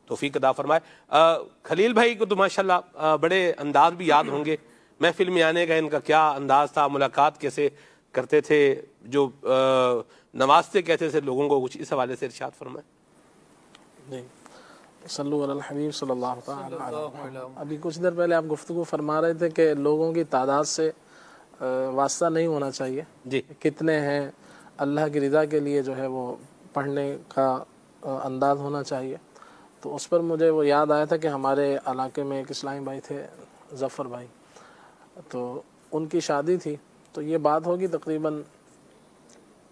توفیق عطا فرمائے۔ خلیل بھائی کو تو ماشاءاللہ بڑے انداز بھی یاد ہوں گے، محفل میں آنے کا ان کا کیا انداز تھا، ملاقات کیسے کرتے تھے، جو نوازتے کہتے تھے لوگوں کو، کچھ اس حوالے سے ارشاد فرمائیں۔ جی صلو علی الحبیب صلی اللہ تعالی علیہ وسلم۔ ابھی کچھ دیر پہلے آپ گفتگو فرما رہے تھے کہ لوگوں کی تعداد سے واسطہ نہیں ہونا چاہیے، جی کتنے ہیں، اللہ کی رضا کے لیے جو ہے وہ پڑھنے کا انداز ہونا چاہیے۔ تو اس پر مجھے وہ یاد آیا تھا کہ ہمارے علاقے میں ایک اسلامی بھائی تھے، ظفر بھائی، تو ان کی شادی تھی، تو یہ بات ہوگی تقریباً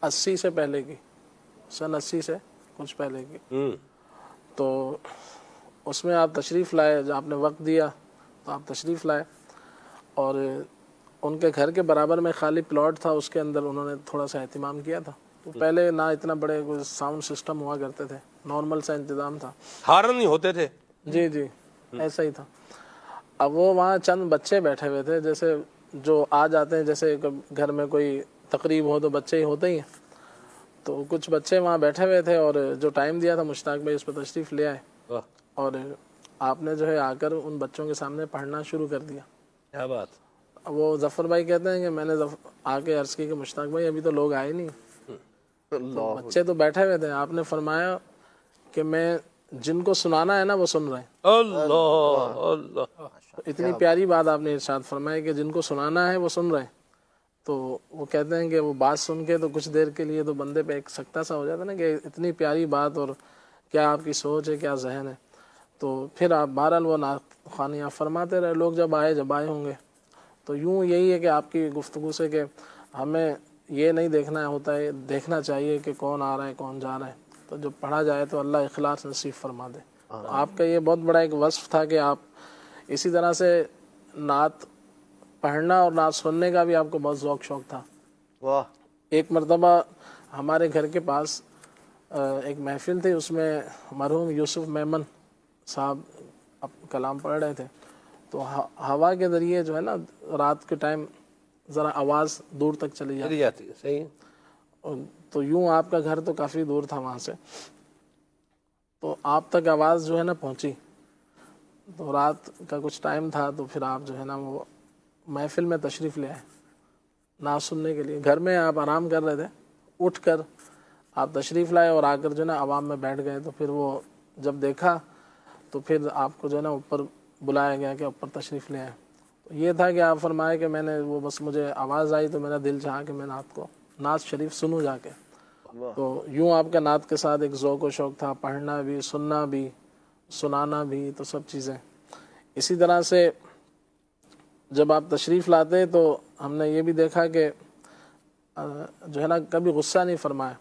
80 سے پہلے کی، سن 80 سے کچھ پہلے کی۔ تو اس میں آپ تشریف لائے، جب آپ نے وقت دیا تو آپ تشریف لائے، اور ان کے گھر کے برابر میں خالی پلاٹ تھا، اس کے اندر انہوں نے تھوڑا سا اہتمام کیا تھا۔ تو پہلے نہ اتنا بڑے کوئی ساؤنڈ سسٹم ہوا کرتے تھے، نارمل سا انتظام تھا، ہارن نہیں ہوتے تھے۔ جی جی ایسا ہی تھا۔ اب وہ وہاں چند بچے بیٹھے ہوئے تھے، جیسے جو آ جاتے ہیں، جیسے گھر میں کوئی تقریب ہو تو بچے ہی ہوتے ہی ہیں، تو کچھ بچے وہاں بیٹھے ہوئے تھے، اور جو ٹائم دیا تھا مشتاق بھائی اس پہ تشریف لے آئے، اور آپ نے جو ہے آ کر ان بچوں کے سامنے پڑھنا شروع کر دیا۔ کیا بات۔ وہ ظفر بھائی کہتے ہیں کہ میں نے آ کے عرض کی کہ مشتاق بھائی ابھی تو لوگ آئے نہیں، تو بچے تو بیٹھے ہوئے تھے۔ آپ نے فرمایا کہ میں جن کو سنانا ہے نا وہ سن رہے ہیں۔ اللہ اللہ، اتنی پیاری بات آپ نے ارشاد فرمایا کہ جن کو سنانا ہے وہ سن رہے ہیں۔ تو وہ کہتے ہیں کہ وہ بات سن کے تو کچھ دیر کے لیے تو بندے پہ ایک سکتہ سا ہو جاتا ہے نا، کہ اتنی پیاری بات، اور کیا آپ کی سوچ ہے، کیا ذہن ہے۔ تو پھر آپ بہرحال وہ خوانیاں فرماتے رہے، لوگ جب آئے ہوں گے، تو یوں یہی ہے کہ آپ کی گفتگو سے کہ ہمیں یہ نہیں دیکھنا ہوتا ہے، دیکھنا چاہیے کہ کون آ رہا ہے کون جا رہا ہے، تو جب پڑھا جائے تو اللہ اخلاص نصیب فرما دے۔ تو آپ کا یہ بہت بڑا ایک وصف تھا کہ آپ اسی طرح سے نعت پڑھنا اور نعت سننے کا بھی آپ کو بہت ذوق شوق تھا۔ واہ۔ ایک مرتبہ ہمارے گھر کے پاس ایک محفل تھی، اس میں مرحوم یوسف میمن صاحب کلام پڑھ رہے تھے، تو ہوا کے ذریعے جو ہے نا رات کے ٹائم ذرا آواز دور تک چلی چلی جاتی ہے، صحیح۔ تو یوں آپ کا گھر تو کافی دور تھا وہاں سے، تو آپ تک آواز جو ہے نا پہنچی، تو رات کا کچھ ٹائم تھا، تو پھر آپ جو ہے نا وہ محفل میں تشریف لے آئے نعت سننے کے لیے۔ گھر میں آپ آرام کر رہے تھے، اٹھ کر آپ تشریف لائے اور آ کر جو ہے نا عوام میں بیٹھ گئے۔ تو پھر وہ جب دیکھا تو پھر آپ کو جو ہے نا اوپر بلایا گیا کہ اوپر تشریف لے آئے۔ تو یہ تھا کہ آپ فرمائے کہ میں نے وہ بس مجھے آواز آئی تو میرا دل چاہا کہ میں نعت شریف سنوں جا کے۔ تو یوں آپ کا نعت کے ساتھ ایک ذوق و شوق تھا، پڑھنا بھی، سننا بھی، سنانا بھی، تو سب چیزیں۔ اسی طرح سے جب آپ تشریف لاتے تو ہم نے یہ بھی دیکھا کہ جو ہے نا کبھی غصہ نہیں فرمایا۔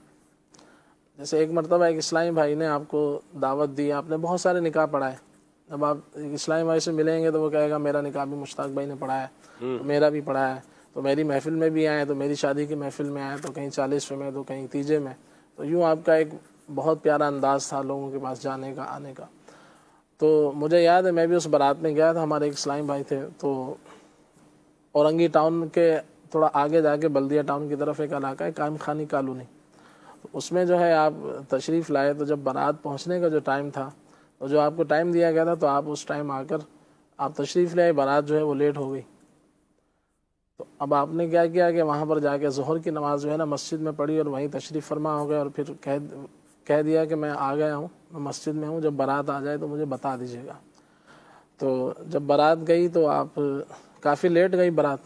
جیسے ایک مرتبہ ایک اسلامی بھائی نے آپ کو دعوت دی، آپ نے بہت سارے نکاح پڑھائے، جب آپ ایک اسلامی بھائی سے ملیں گے تو وہ کہے گا میرا نکاح بھی مشتاق بھائی نے پڑھایا ہے، تو میرا بھی پڑھایا ہے، تو میری محفل میں بھی آئے، تو میری شادی کی محفل میں آئے، تو کہیں 40ویں میں، تو کہیں تیجے میں۔ تو یوں آپ کا ایک بہت پیارا انداز تھا لوگوں کے پاس جانے کا، آنے کا۔ تو مجھے یاد ہے میں بھی اس بارات میں گیا تھا، ہمارے ایک اسلامی بھائی تھے، تو اورنگی ٹاؤن کے تھوڑا آگے جا کے بلدیہ ٹاؤن کی طرف ایک علاقہ ہے قائم خانی کالونی، اس میں جو ہے آپ تشریف لائے۔ تو جب بارات پہنچنے کا جو ٹائم تھا، تو جو آپ کو ٹائم دیا گیا تھا، تو آپ اس ٹائم آ کر آپ تشریف لائے، بارات جو ہے وہ لیٹ ہو گئی۔ تو اب آپ نے کیا کیا کہ وہاں پر جا کے ظہر کی نماز جو ہے نا مسجد میں پڑھی، اور وہیں تشریف فرما ہو گئے، اور پھر کہہ دیا کہ میں آ گیا ہوں، میں مسجد میں ہوں، جب بارات آ جائے تو مجھے بتا دیجیے گا۔ تو جب بارات گئی تو آپ کافی لیٹ گئی بارات،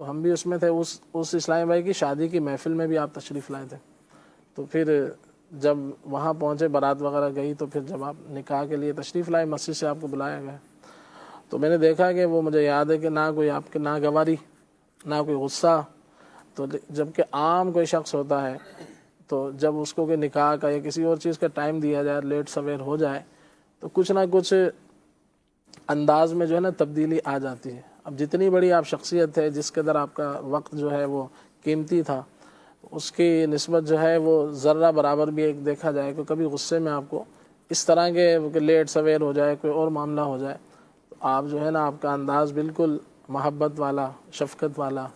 تو ہم بھی اس میں تھے، اس اسلامی بھائی کی شادی کی محفل میں بھی آپ تشریف لائے تھے۔ تو پھر جب وہاں پہنچے، بارات وغیرہ گئی، تو پھر جب آپ نکاح کے لیے تشریف لائے، مسجد سے آپ کو بلایا گیا، تو میں نے دیکھا کہ وہ مجھے یاد ہے کہ نہ کوئی آپ کے ناگواری، نہ کوئی غصہ۔ تو جب کہ عام کوئی شخص ہوتا ہے، تو جب اس کو کہ نکاح کا یا کسی اور چیز کا ٹائم دیا جائے، لیٹ سویر ہو جائے، تو کچھ نہ کچھ انداز میں جو ہے نا تبدیلی آ جاتی ہے۔ اب جتنی بڑی آپ شخصیت ہے، جس قدر آپ کا وقت جو ہے وہ قیمتی تھا، اس کی نسبت جو ہے وہ ذرہ برابر بھی ایک دیکھا جائے کہ کبھی غصے میں آپ کو اس طرح کے لیٹ سویر ہو جائے، کوئی اور معاملہ ہو جائے، تو آپ جو ہے نا آپ کا انداز بالکل محبت والا، شفقت والا،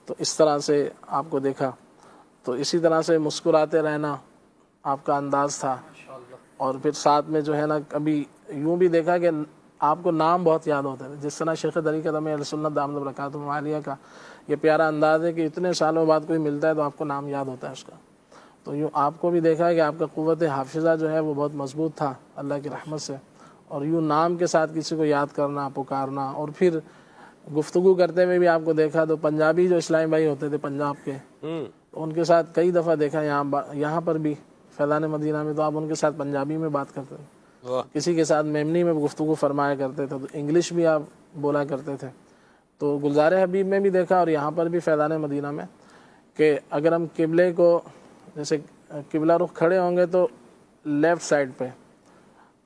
تو اس طرح سے آپ کو دیکھا۔ تو اسی طرح سے مسکراتے رہنا آپ کا انداز تھا، اور پھر ساتھ میں جو ہے نا کبھی یوں بھی دیکھا کہ آپ کو نام بہت یاد ہوتے تھے، جس طرح شیخ طریقت اہل سنت دامت برکاتہم عالیہ کا یہ پیارا انداز ہے کہ اتنے سالوں بعد کوئی ملتا ہے تو آپ کو نام یاد ہوتا ہے اس کا. تو یوں آپ کو بھی دیکھا ہے کہ آپ کا قوت حافظہ جو ہے وہ بہت مضبوط تھا اللہ کی رحمت سے، اور یوں نام کے ساتھ کسی کو یاد کرنا، پکارنا. اور پھر گفتگو کرتے ہوئے بھی آپ کو دیکھا تو پنجابی جو اسلامی بھائی ہوتے تھے پنجاب کے، تو ان کے ساتھ کئی دفعہ دیکھا یہاں پر بھی فیضان مدینہ میں، تو آپ ان کے ساتھ پنجابی میں بات کرتے تھے، کسی کے ساتھ میمنی میں گفتگو فرمایا کرتے تھے، تو انگلش بھی آپ بولا کرتے تھے. تو گلزار حبیب میں بھی دیکھا اور یہاں پر بھی فیضان مدینہ میں کہ اگر ہم قبلے کو جیسے قبلہ رخ کھڑے ہوں گے تو لیفٹ سائڈ پہ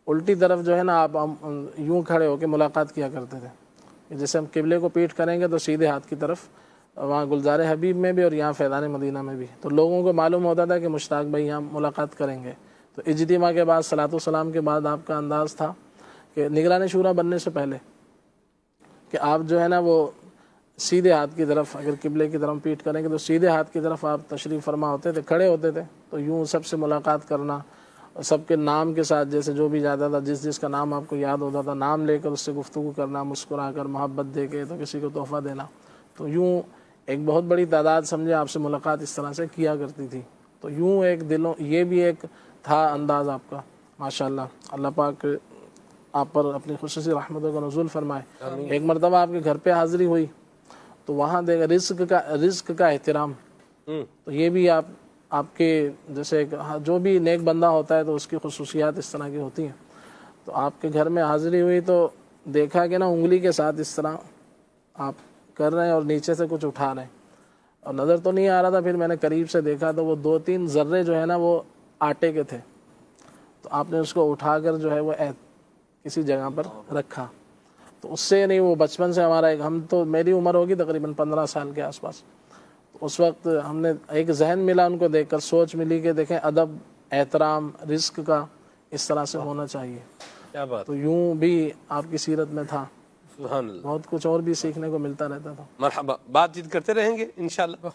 الٹی طرف جو ہے نا آپ یوں کھڑے ہو کے ملاقات کیا کرتے تھے. جیسے ہم قبلے کو پیٹھ کریں گے تو سیدھے ہاتھ کی طرف، وہاں گلزار حبیب میں بھی اور یہاں فیضان مدینہ میں بھی. تو لوگوں کو معلوم ہوتا تھا کہ مشتاق بھائی یہاں ملاقات کریں گے. تو اجتماع کے بعد صلاۃ والسلام کے بعد آپ کا انداز تھا کہ نگران شورا بننے سے پہلے کہ آپ جو ہے نا وہ سیدھے ہاتھ کی طرف، اگر قبلے کی طرف پیٹھ کریں گے تو سیدھے ہاتھ کی طرف آپ تشریف فرما ہوتے تھے، کھڑے ہوتے تھے. تو یوں سب سے ملاقات کرنا، سب کے نام کے ساتھ، جیسے جو بھی جاتا تھا جس کا نام آپ کو یاد ہوتا تھا نام لے کر اس سے گفتگو کرنا، مسکرا کر محبت دے کے تو کسی کو تحفہ دینا. تو یوں ایک بہت بڑی تعداد سمجھے آپ سے ملاقات اس طرح سے کیا کرتی تھی. تو یوں ایک دلوں یہ بھی ایک تھا انداز آپ کا ماشاءاللہ. اللہ پاک آپ پر اپنی خصوصی رحمتوں کا نزول فرمائے. ایک مرتبہ آپ کے گھر پہ حاضری ہوئی تو وہاں دیکھا رزق کا احترام. تو یہ بھی آپ کے جیسے جو بھی نیک بندہ ہوتا ہے تو اس کی خصوصیات اس طرح کی ہوتی ہیں. تو آپ کے گھر میں حاضری ہوئی تو دیکھا کہ نا انگلی کے ساتھ اس طرح آپ کر رہے ہیں اور نیچے سے کچھ اٹھا رہے ہیں، اور نظر تو نہیں آ رہا تھا. پھر میں نے قریب سے دیکھا تو وہ 2-3 ذرے جو ہے نا وہ آٹے کے تھے. تو آپ نے اس کو اٹھا کر جو ہے وہ کسی جگہ پر رکھا. تو اس سے نہیں، وہ بچپن سے ہمارا ہم تو میری عمر ہوگی تقریباً 15 سال کے آس پاس. اس وقت ہم نے ایک ذہن ملا ان کو دیکھ کر، سوچ ملی کہ دیکھیں ادب، احترام رزق کا اس طرح سے ہونا چاہیے. کیا بات. تو یوں بھی آپ کی سیرت میں تھا. سبحان اللہ. بہت کچھ اور بھی سیکھنے کو ملتا رہتا تھا. مرحبا، بات چیت کرتے رہیں گے انشاءاللہ.